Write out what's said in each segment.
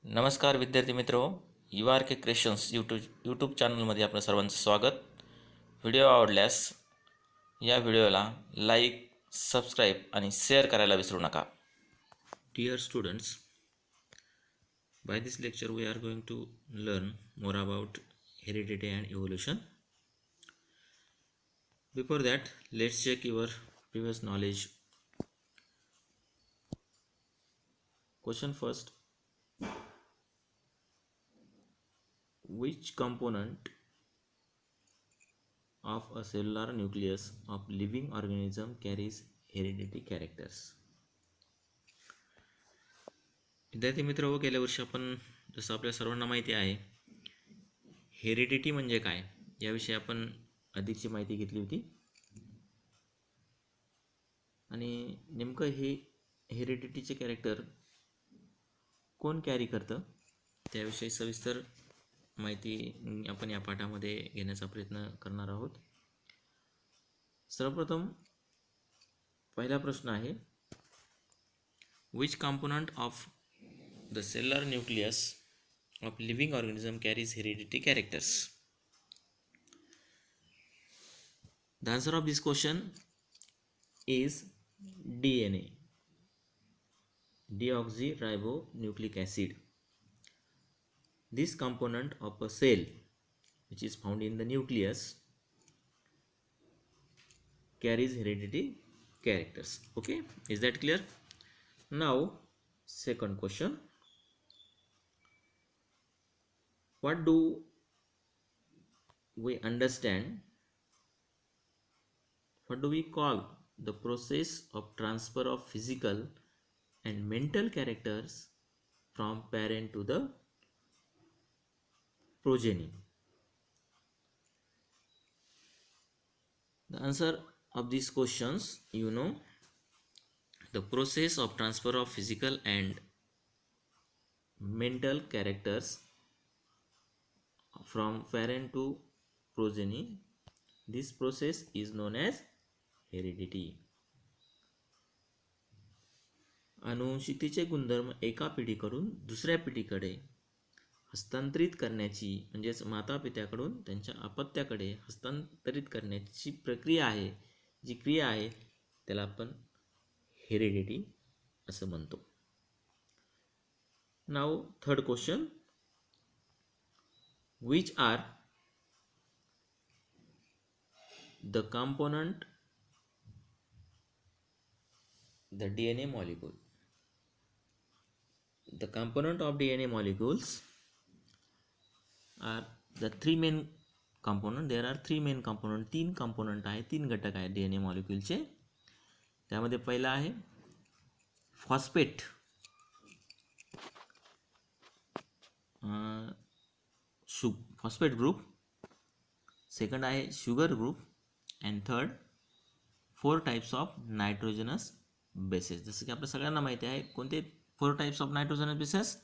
नमस्कार विद्यार्थी मित्रो, U R K Creations YouTube चॅनलमध्ये आपलं सर्वांचं स्वागत. व्हिडिओ आवडल्यास या व्हिडिओला लाईक, सबस्क्राईब आणि शेअर करायला विसरू नका. Dear students, by this lecture we are going to learn more about heredity and evolution. Before that, let's check your previous knowledge. Question first: which component of a cellular nucleus of living organism carries heredity characters? विद्यार्थी मित्र हो, गेल्या वर्षी आपण जसं आपल्या सर्वांना माहिती आहे, हेरिडिटी म्हणजे काय याविषयी आपण अधिकची माहिती घेतली होती. आणि नेमकं हे हेरिडिटीचे कॅरेक्टर कोण कॅरी करतं त्याविषयी सविस्तर माहिती आपण या पाठामध्ये घेण्याचा प्रयत्न करणार आहोत. सर्वप्रथम पहिला प्रश्न आहे, which component of the cellular nucleus of living organism carries heredity characters? The answer of this question is DNA, deoxyribonucleic acid. This component of a cell which is found in the nucleus carries heredity characters. Okay, is that clear? Now second question, what do we understand, what do we call the process of transfer of physical and mental characters from parent to the progeny? The answer of these questions, the process of transfer of physical and mental characters from parent to progeny, this process is known as heredity. अनुवंशिकतेचे गुणधर्म एका पिढीकडून दुसऱ्या पिढीकडे हस्तांतरित करण्याची, म्हणजेच माता पित्याकडून त्यांच्या अपत्याकडे हस्तांतरित करण्याची प्रक्रिया आहे, जी क्रिया आहे त्याला आपण हेरिडिटी असं म्हणतो. Now third question, which are the component, the DNA molecule? The component of DNA molecules are the three main component. There are three main component, तीन component आहे, तीन घटक आहेत DNA मॉलिक्यूलचे. त्यामध्ये पहिला आहे फॉस्फेट, फॉस्फेट ग्रुप. सेकंड आहे sugar group. And third 4 types of nitrogenous bases. जसं की आपल्या सगळ्यांना माहिती आहे, कोणते 4 types of nitrogenous bases?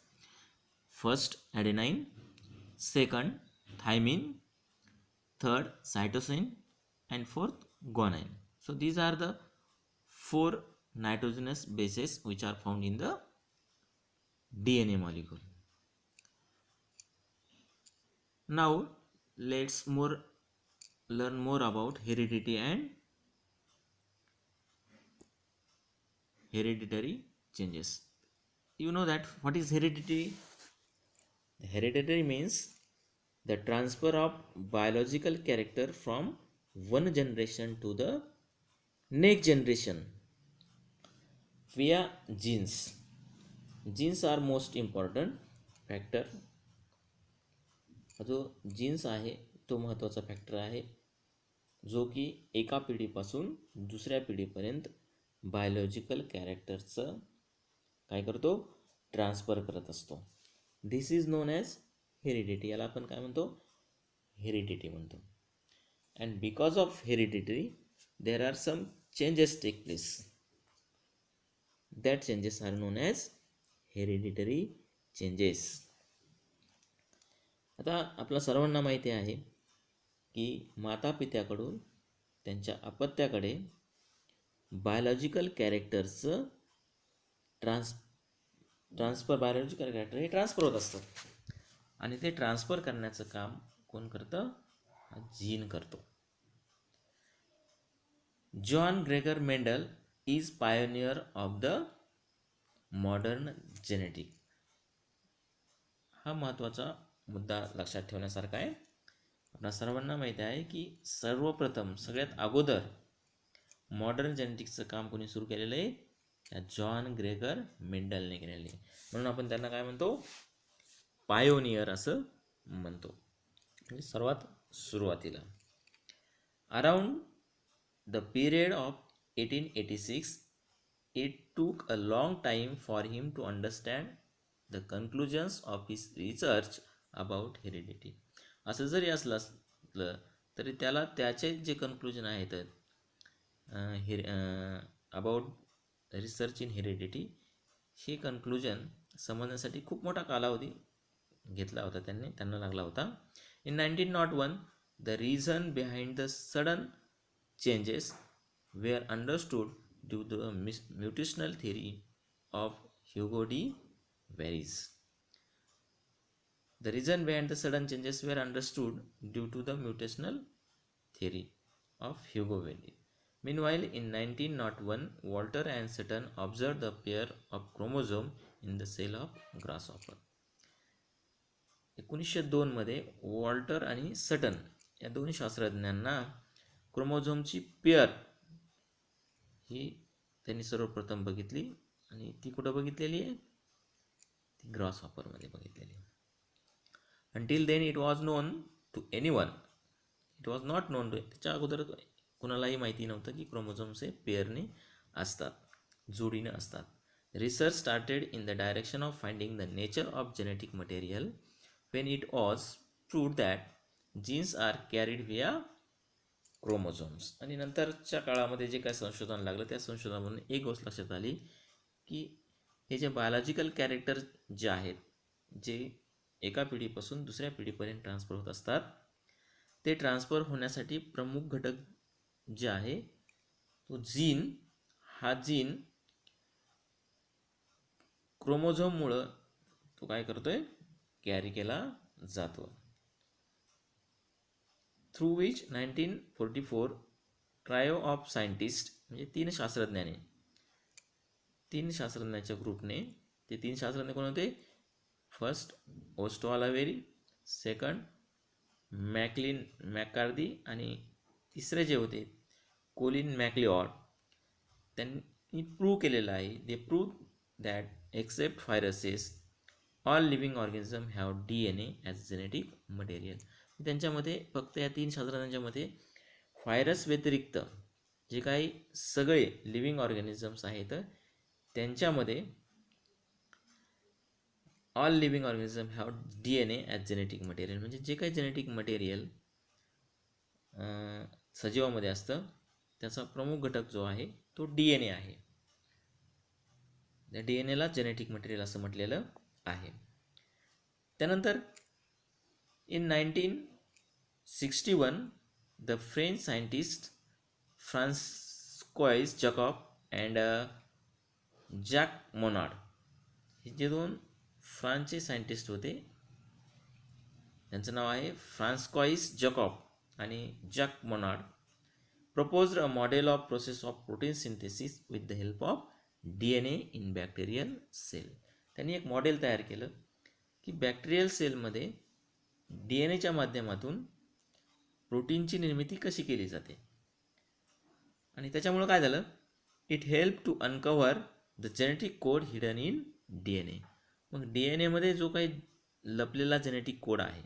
First adenine, second thymine, third cytosine and fourth guanine. So these are the 4 nitrogenous bases which are found in the DNA molecule. Now let's learn more about heredity and hereditary changes. You know that what is heredity? Hereditary means the transfer of biological character from one generation to the next generation via genes. Genes are most important factor. जो jeans आहे तो महत्त्वाचा factor आहे, जो की एका पिढीपासून दुसऱ्या पिढीपर्यंत बायोलॉजिकल कॅरेक्टरचं काय करतो, ट्रान्सफर करत असतो. This is known as heredity. याला आपण काय म्हणतो? हेरिडिटी म्हणतो. And because of heredity there are some changes take place. That changes are known as hereditary changes. आता आपल्या सर्वांना माहिती आहे की माता पित्याकडून त्यांच्या अपत्याकडे बायोलॉजिकल कॅरेक्टरचं ट्रान्सफर बायोलॉजिकल कॅरेक्टर हे ट्रान्सफर होत असतात आणि ते ट्रान्सफर करण्याचं काम कोण करतं? जीन करतो. John Gregor Mendel is pioneer of the modern genetic. हा महत्त्वाचा मुद्दा लक्षात ठेवण्यासारखा आहे. आपल्या सर्वांना माहिती आहे की सर्वप्रथम सगळ्यात अगोदर मॉडर्न जेनेटिक्सचं काम कोणी सुरू केलेलं आहे? त्या जॉन ग्रेगर मेंडलने केलेलं आहे. म्हणून आपण त्यांना काय म्हणतो? पायोनियर असं म्हणतो. म्हणजे सर्वात सुरुवातीला. Around the period of 1886 it took a long time for him to understand the conclusions of his research about heredity. असं जरी असलं तरी त्याला त्याचे जे कन्क्लुजन आहेत अबाउट रिसर्च इन हेरिडिटी, हे कन्क्लुजन समजण्यासाठी खूप मोठा कालावधी घेतला होता त्यांना लागला होता. In 1901 the reason behind the sudden changes were understood due to the mutational theory of Hugo de Varies. The reason behind the sudden changes were understood due to the mutational theory of Hugo de Varies. Meanwhile, in 1901, Walter and Sutton observed the pair of chromosome in the cell of grasshopper. 1902 मध्ये Walter आणि सटन या दोन शास्त्रज्ञांना क्रोमोझोमची pair ही त्यांनी सर्वप्रथम बघितली आणि ती कुठं बघितलेली आहे? ती ग्रासहॉपरमध्ये बघितलेली आहे. Until then it was known to anyone, it was not known to, त्याच्या अगोदर कुणालाही माहिती नव्हतं की क्रोमोझोम्स हे पेअरने असतात, जोडीने असतात. Research started in the direction of finding the nature of genetic material when it was proved that genes are carried via chromosomes. आणि नंतरच्या काळामध्ये जे काय संशोधन लागलं त्या संशोधनामधून एक गोष्ट लक्षात आली की हे जे बायोलॉजिकल कॅरेक्टर जे आहेत, जे एका पिढीपासून दुसऱ्या पिढीपर्यंत ट्रान्सफर होत असतात, ते ट्रान्सफर होण्यासाठी प्रमुख घटक जे आहे तो जीन, हा जीन क्रोमोझोममुळं तो काय करतोय? कॅरी केला जातो. Through which 1944 trio of scientist, म्हणजे तीन शास्त्रज्ञाच्या ग्रुपने, ते तीन शास्त्रज्ञ कोण होते? फर्स्ट ओस्टॉलावेरी, सेकंड मॅकलिन मॅकार्दी आणि तिसरे जे होते कोलिन मॅक्लिऑड, त्यांनी प्रूव्ह केलेलं आहे, they prove that except viruses all living organism have DNA as genetic material. त्यांच्यामध्ये फक्त या तीन शास्त्रज्ञांच्या मते व्हायरस व्यतिरिक्त जे काही सगळे लिव्हिंग ऑर्गॅनिझम्स आहेत त्यांच्यामध्ये all living organism have DNA as genetic material. म्हणजे जे काही जेनेटिक मटेरियल सजीवामध्ये असतं त्याचा प्रमुख घटक जो आहे तो DNA आहे. त्या DNAला जेनेटिक मटेरियल असं म्हटलेलं आहे. त्यानंतर in 1961 the French scientist François Jacob and Jacques Monod, हे जे दोन फ्रान्सचे सायंटिस्ट होते, त्यांचं नाव आहे फ्रान्स्कॉइस जॅकॉब आणि Jacques Monod, proposed a model of process of protein synthesis with the help of DNA in bacterial cell. त्यांनी एक मॉडेल तयार केलं की बॅक्टेरियल सेलमध्ये DNAच्या माध्यमातून प्रोटीनची निर्मिती कशी केली जाते. आणि त्याच्यामुळं काय झालं? It help to uncover the genetic code hidden in DNA. मग DNAमध्ये जो काही लपलेला जेनेटिक कोड आहे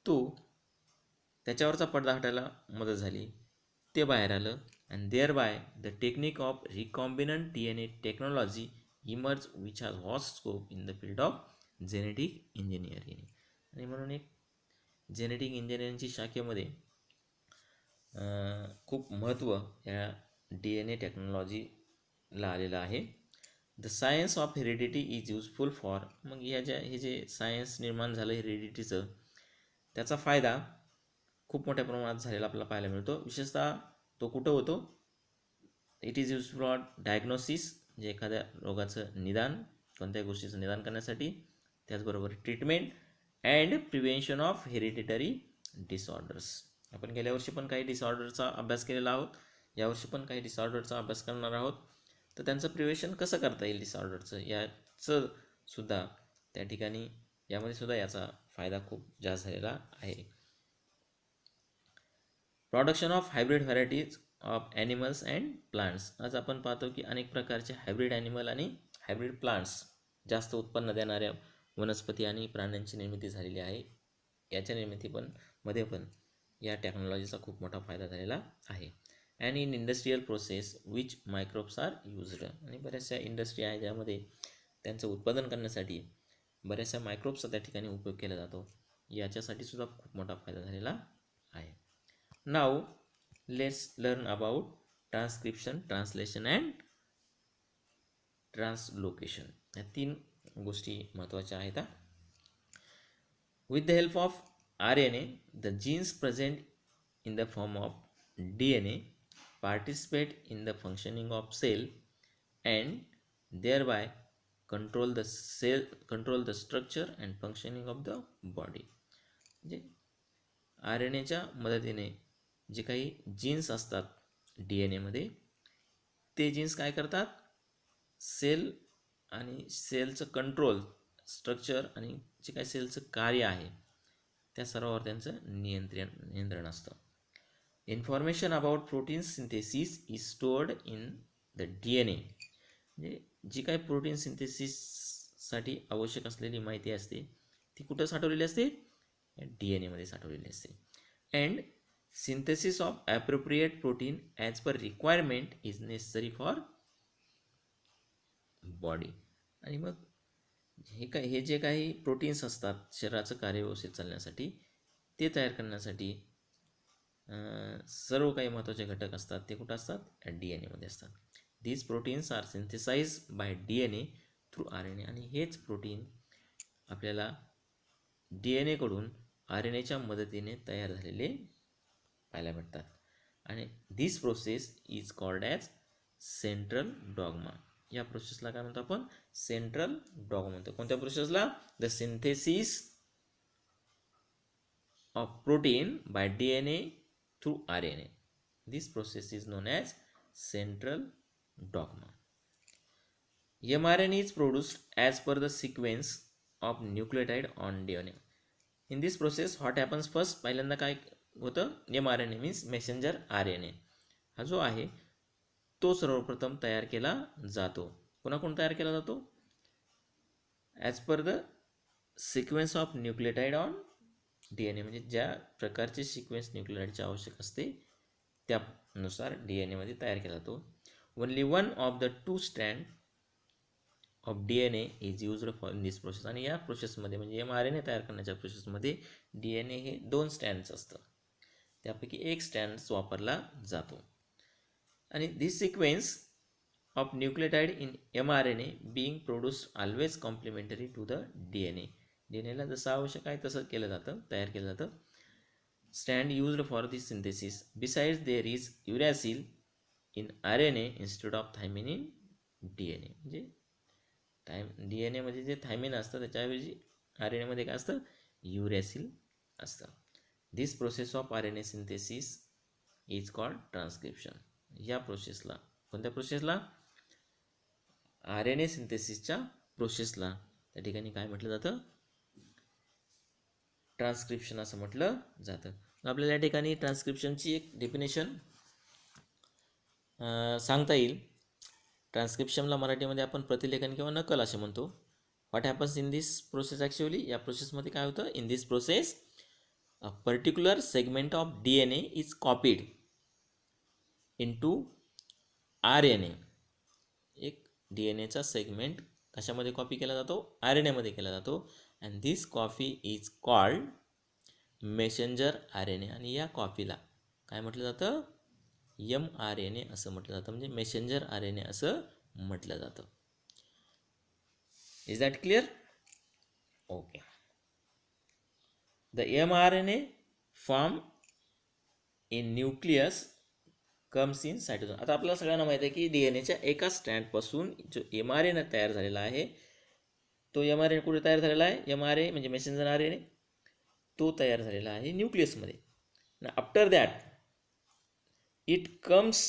तो त्याच्यावरचा पडदा हटायला मदत झाली, ते बाहेर आलं. And thereby the technique of recombinant DNA technology emerge which has vast scope in the field of genetic engineering. आणि म्हणून एक जेनेटिक इंजिनिअरिंगची शाखेमध्ये खूप महत्त्व या DNA टेक्नॉलॉजीला आलेलं आहे. The science of heredity is useful for, मग हे जे सायन्स निर्माण झालं हेरिडिटीचं, त्याचा फायदा खूप मोठ्या प्रमाणात झालेला आपल्याला पाहायला मिळतो. विशेषतः तो कुठं होतो? It is useful for diagnosis, म्हणजे एखाद्या रोगाचं निदान, कोणत्याही गोष्टीचं निदान करण्यासाठी, त्याचबरोबर treatment and prevention of hereditary disorders. आपण गेल्या वर्षी पण काही डिसऑर्डरचा अभ्यास केलेला आहोत, यावर्षी पण काही डिसऑर्डरचा अभ्यास करणार आहोत. तर त्यांचं प्रिव्हेन्शन कसं करता येईल डिसऑर्डरचं, याचं सुद्धा त्या ठिकाणी यामध्ये सुद्धा याचा फायदा खूप जास्त झालेला आहे. Production of hybrid varieties of animals and plants. आज आपण पाहतो की अनेक प्रकारचे हायब्रिड ॲनिमल आणि हायब्रिड प्लांट्स, जास्त उत्पन्न देणाऱ्या वनस्पती आणि प्राण्यांची निर्मिती झालेली आहे. याच्या मध्ये पण या टेक्नॉलॉजीचा खूप मोठा फायदा झालेला आहे. And in industrial process which microbes are used. आणि बऱ्याचशा इंडस्ट्री आहे ज्यामध्ये त्यांचं उत्पादन करण्यासाठी बऱ्याचशा मायक्रोब्सचा त्या ठिकाणी उपयोग केला जातो. याच्यासाठी सुद्धा खूप मोठा फायदा झालेला आहे. Now let's learn about transcription, translation and translocation. या 3 गोष्टी महत्त्वाच्या आहेत. With the help of RNA, the genes present in the form of DNA participate in the functioning of cell and thereby control the structure and functioning of the body. म्हणजे RNAच्या मदतीने जे काही jeans असतात DNA मध्ये, ते jeans काय करतात, sale आणि सेलचं कंट्रोल, स्ट्रक्चर आणि जे काही सेलचं कार्य आहे त्या सर्वावर त्यांचं नियंत्रण असतं. Information about protein synthesis is stored in the DNA. म्हणजे जी काही प्रोटीन सिंथेसिससाठी आवश्यक असलेली माहिती असते ती कुठं साठवलेली असते, DNA मध्ये साठवलेली असते. And synthesis of appropriate protein as per requirement is necessary for body. आणि मग हे जे काही प्रोटीन्स असतात शरीराचं कार्य व्यवस्थित चालण्यासाठी, ते तयार करण्यासाठी सर्व काही महत्त्वाचे घटक असतात ते कुठं असतात, DNA मध्ये असतात. These proteins are synthesize by DNA through RNA. आणि हेच प्रोटीन आपल्याला DNA कडून RNAच्या मदतीने तयार झालेले पाहायला भेटतात. आणि this process is called as central dogma. या प्रोसेसला काय म्हणतो आपण, सेंट्रल डॉग्मा म्हणतो. कोणत्या प्रोसेसला, the synthesis of protein bye DNA through RNA. This process is known as central dogma. mRNA is produced as per the sequence of nucleotide on DNA. In this process what happens first, पहिल्यांदा काय होतं, mRNA means messenger RNA हा जो आहे तो सर्वप्रथम तयार केला जातो. कोणाकडून तयार केला जातो, as per the sequence of nucleotide on DNA. म्हणजे ज्या प्रकारचे सिक्वेन्स न्यूक्लियोटाइडची आवश्यक असते त्यानुसार DNA मध्ये तयार केला जातो. Only one of the 2 strand of DNA is used for in this process. आणि या प्रोसेसमध्ये म्हणजे mRNA तयार करण्याच्या प्रोसेसमध्ये DNA हे 2 स्ट्रँड्स असतं, त्यापैकी एक स्ट्रँड्स वापरला जातो. आणि this sequence of nucleotide in mRNA being produced always complementary to the DNA. DNAला जसं आवश्यक आहे तसं केलं जातं, तयार केलं जातं. Stand used for this synthesis. Besides there is uracil in RNA instead of thymine in DNA. म्हणजे DNA मध्ये जे थायमिन असतं त्याच्याऐवजी RNA मध्ये काय असतं, युरॅसिल असतं. This process of RNA synthesis is called transcription. या प्रोसेसला, कोणत्या प्रोसेसला, RNA सिंथेसिसच्या प्रोसेसला त्या ठिकाणी काय म्हटलं जातं, ट्रान्सक्रिप्शन असं म्हटलं जातं. आपल्याला या ठिकाणी ट्रान्सक्रिप्शनची एक डेफिनेशन सांगता येईल. ट्रान्सक्रिप्शनला मराठीमध्ये आपण प्रतिलेखन किंवा नकल असे म्हणतो. What happens in this process actually, या प्रोसेसमध्ये काय होतं, in this process a particular segment of DNA is copied into RNA. एक DNAचा सेगमेंट कशामध्ये कॉपी केला जातो, RNA मध्ये केला जातो. And this copy is called messenger RNA. आणि या कॉपीला काय म्हटलं जातं, mRNA असं म्हटलं जातं, म्हणजे मेसेंजर RNA असं म्हटलं जातं. Is that clear? Okay. The mRNA form in nucleus comes in cytosome. आता आपल्याला सगळ्यांना माहिती आहे की DNAच्या एका स्ट्रँडपासून जो mRNA तयार झालेला आहे तो एम आर एन कुठे तयार झालेला आहे, एम आर ए म्हणजे मेसेंजर आर एन ए, तो तयार झालेला आहे न्यूक्लियसमध्ये. After that it comes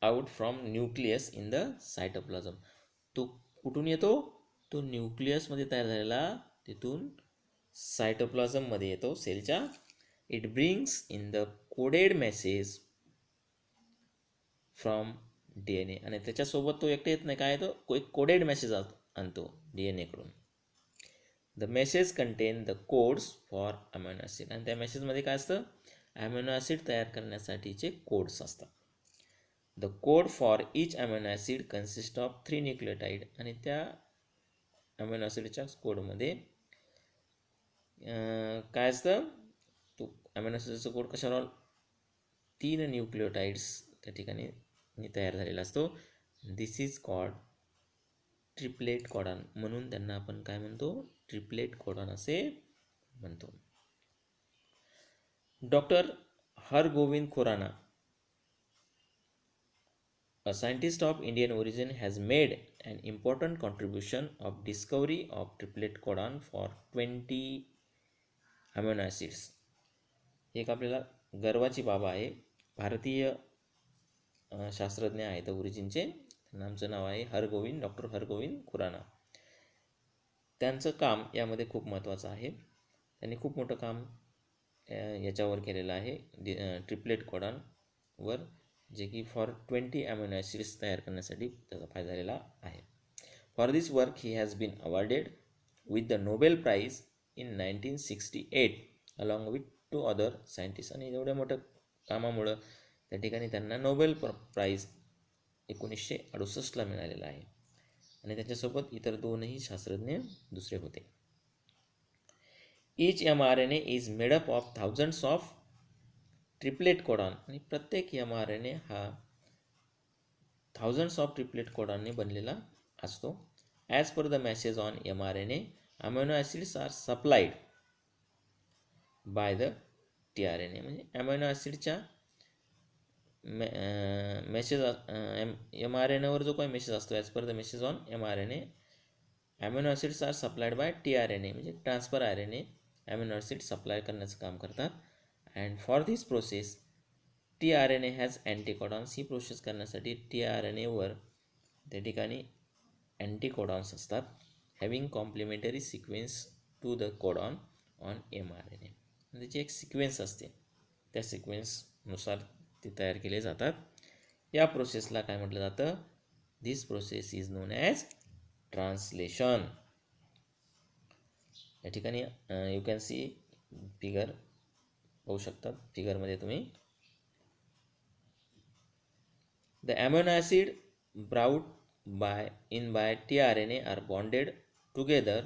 out from nucleus in the cytoplasm. तो कुठून येतो, तो न्यूक्लियसमध्ये तयार झालेला तिथून सायटोप्लाझममध्ये येतो सेलच्या. It brings in the coded message from D N A, आणि त्याच्यासोबत तो एकटे येत नाही, काय येतो, एक कोडेड मेसेज आणतो डी एन एकडून. The message contain the codes for amino acid, आणि त्या मेसेजमध्ये काय असतं, अमिनो ॲसिड तयार करण्यासाठीचे कोड्स असतात. The code for each amino acid consist of 3 न्यूक्लियोटाईड, आणि त्या अमिनो ॲसिडच्या कोडमध्ये काय असतं, तो अमिनो ॲसिडचा कोड कशावर, 3 न्यूक्लियोटाइड्स त्या ठिकाणी तयार झालेला असतो. This is called triplet codon, म्हणून त्यांना आपण काय म्हणतो, ट्रिपलेट कोडॉन असे म्हणतो. Doctor Hargobind Khorana, a scientist of Indian origin, has made an important contribution of discovery of triplet codon for 20 amino acids. एक आपल्याला गर्वाची बाबा आहे, भारतीय शास्त्रज्ञ आहेत ओरिजिनचे, नामचं नाव आहे डॉक्टर हरगोविंद खुराना. त्यांचं काम यामध्ये खूप महत्त्वाचं आहे. त्यांनी खूप मोठं काम याच्यावर केलेलं आहे, ट्रिपलेट कोडॉनवर, जे की फॉर 20 अमिनो ॲसिड्स तयार करण्यासाठी त्याचा फायदा झालेला आहे. For this work he has been awarded with the Nobel prize in 1968 along with 2 other scientist. आणि एवढ्या मोठ्या कामामुळं त्या ठिकाणी त्यांना नोबेल प्राईज 1968ला मिळालेला आहे, आणि त्याच्यासोबत इतर 2ही शास्त्रज्ञ दुसरे होते. Each M R N A is made up of thousands of triplet codon, आणि प्रत्येक एम आर एन ए हा थाउजंड्स ऑफ ट्रिपलेट कोडॉनने बनलेला असतो. As per the message on M R N A, amino acids are supplied by the T R N A, म्हणजे amino ॲसिडच्या message M R N एवर जो काही मेसेज असतो, as per the message on M R N A, amino acids are supplied by T R N A, म्हणजे transfer R N A amino acid supply करण्याचं काम करतात. And for this process T R N A has anticodons, ही process करण्यासाठी T R N एवर त्या ठिकाणी anticodons असतात, having complementary sequence to the codon on M R N A, त्याची एक सिक्वेन्स असते, त्या सिक्वेन्सनुसार ते तयार केले जातात. या प्रोसेसला काय म्हटलं जातं, this process is known as translation. या ठिकाणी यू कॅन सी फिगर पाहू शकतात, फिगरमध्ये तुम्ही. The amino acid brought by T R N A are bonded together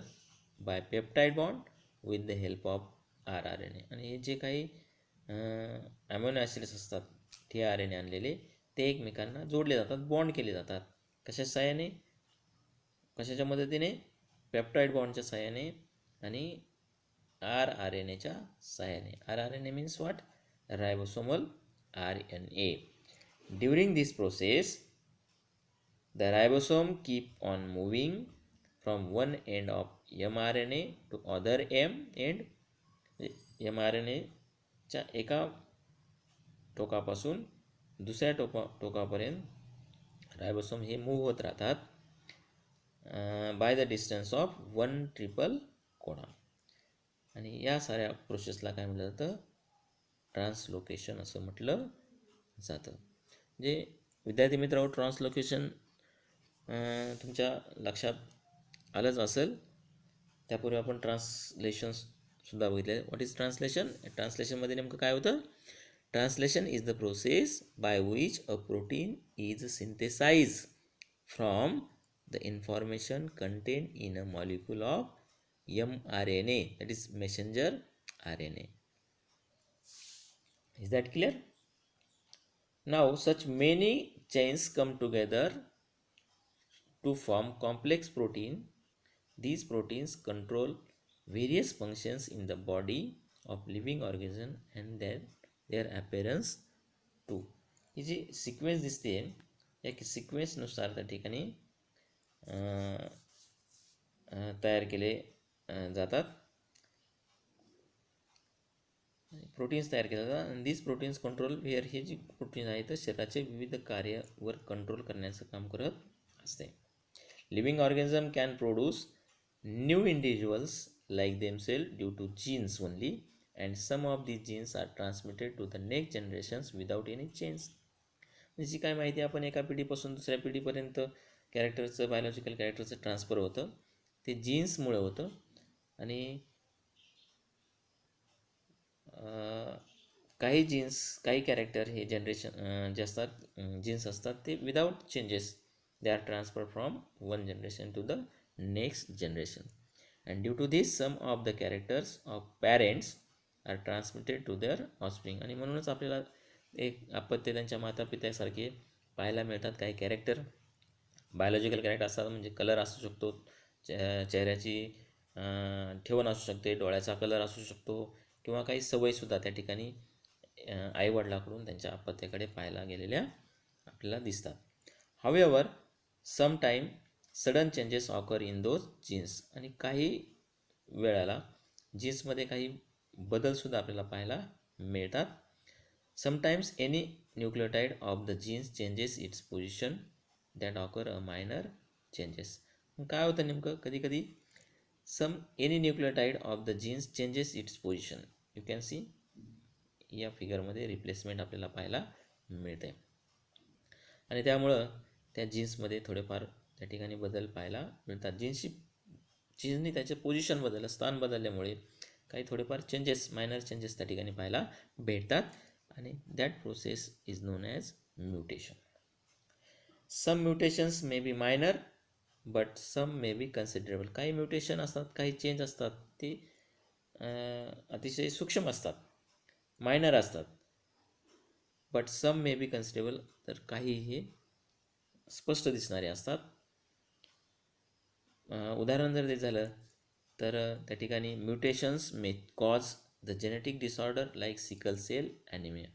by peptide bond with the help of R R N A, आणि हे जे काही अमिनो ॲसिड्स असतात टी आर एन ए आणलेले, ते एकमेकांना जोडले जातात, बॉन्ड केले जातात. कशा सहाय्याने, कशाच्या मदतीने, पेप्टाइड बॉन्डच्या सहाय्याने आणि आर आर एन एच्या सहाय्याने. R R N A means what, ribosomal R N A. During this process the ribosome keep on moving from one end of M R N A to other end. M R N एच्या एका टोकापासून दुसऱ्या टोकापर्यंत रायबोसोम हे move होत राहतात by the distance of 1 triple codon. आणि या साऱ्या प्रोसेसला काय म्हटलं जातं, ट्रान्सलोकेशन असं म्हटलं जातं. जे विद्यार्थी मित्रांनो, ट्रान्सलोकेशन तुमच्या लक्षात आलंच असेल. त्यापूर्वी आपण ट्रान्सलेशनसुद्धा बघितले. व्हॉट इज ट्रान्सलेशन, ट्रान्सलेशनमध्ये नेमकं काय होतं, translation is the process by which a protein is synthesize from the information content in a molecule of mRNA, that is messenger RNA. Is that clear? Now such many chains come together to form complex protein. These proteins control various functions in the body of living organism and then their appearance too. ही जी sequence दिसते, या सिक्वेन्सनुसार त्या ठिकाणी तयार केले जातात, proteins तयार केले जातात. आणि दिस प्रोटीन्स कंट्रोल वेअर, हे जी प्रोटीन आहे तर शरीराचे विविध कार्यावर कंट्रोल करण्याचं काम करत असते. Living organism can produce new individuals like themselves due to genes only, and some of these genes are transmitted to the next generations without any change. जी काय माहिती आपण एका पिढीपासून दुसऱ्या पिढीपर्यंत कॅरेक्टरचं, बायोलॉजिकल कॅरेक्टरचं ट्रान्सफर होतं, ते जीन्समुळे होतं. आणि काही जीन्स, काही कॅरेक्टर हे जनरेशन जे असतात, जीन्स असतात ते without changes they are transfer from one generation to the next generation. And due to this some of the characters of parents are transmitted to their offspring. आणि म्हणूनच आपल्याला एक अपत्य त्यांच्या मातापित्यासारखे पाहायला मिळतात. काही कॅरेक्टर बायोलॉजिकल कॅरेक्टर असतात, म्हणजे कलर असू शकतो, चेहऱ्याची ठेवण असू शकते, डोळ्याचा कलर असू शकतो, किंवा काही सवयीसुद्धा त्या ठिकाणी आईवडिलाकडून त्यांच्या अपत्याकडे पाहायला गेलेल्या आपल्याला दिसतात. However some time sudden changes occur in those genes. आणि काही वेळाला जीन्समध्ये काही बदलसुद्धा आपल्याला पाहायला मिळतात. Sometimes any nucleotide of the genes changes its position that occur a minor changes. काय होतं नेमकं, कधी कधी some any nucleotide of the genes changes its position. You can see या फिगरमध्ये रिप्लेसमेंट आपल्याला पाहायला मिळते. आणि त्यामुळं त्या जीन्समध्ये थोडेफार त्या ठिकाणी बदल पाहायला मिळतात. जीन्सनी त्याचे पोझिशन बदललं, स्थान बदलल्यामुळे काही थोडेफार चेंजेस, मायनर चेंजेस त्या ठिकाणी पाहायला भेटतात. आणि that process is known as mutation. Some mutations may be minor but some may be considerable. काही म्युटेशन असतात, काही चेंज असतात, ते अतिशय सूक्ष्म असतात, मायनर असतात. But some may be considerable, तर काही हे स्पष्ट दिसणारे असतात. उदाहरण जर द्यायचं झालं तर त्या ठिकाणी mutations may cause the genetic disorder like sickle cell anaemia.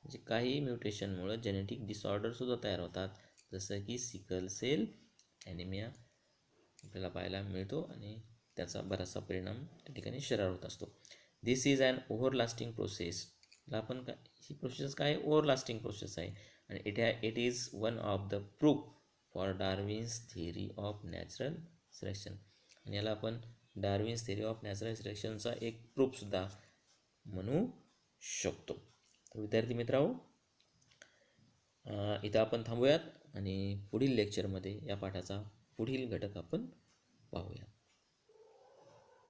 म्हणजे काही म्युटेशनमुळं जेनेटिक डिसऑर्डरसुद्धा तयार होतात, जसं की सिकल सेल ॲनिमिया आपल्याला पाहायला मिळतो. आणि त्याचा बराचसा परिणाम त्या ठिकाणी शरीरावर होत असतो. This is and ओव्हरलास्टिंग process. आपण ही प्रोसेस काय, ओव्हरलास्टिंग प्रोसेस आहे. आणि it is one of the proof for Darwin's theory of natural selection. आणि याला आपण डार्विन्स थिअरी ऑफ नॅचरल सिलेक्शनचा एक प्रूफसुद्धा म्हणू शकतो. तर विद्यार्थी मित्रांनो, इथं आपण थांबूयात आणि पुढील लेक्चरमध्ये या पाठाचा पुढील घटक आपण पाहूया.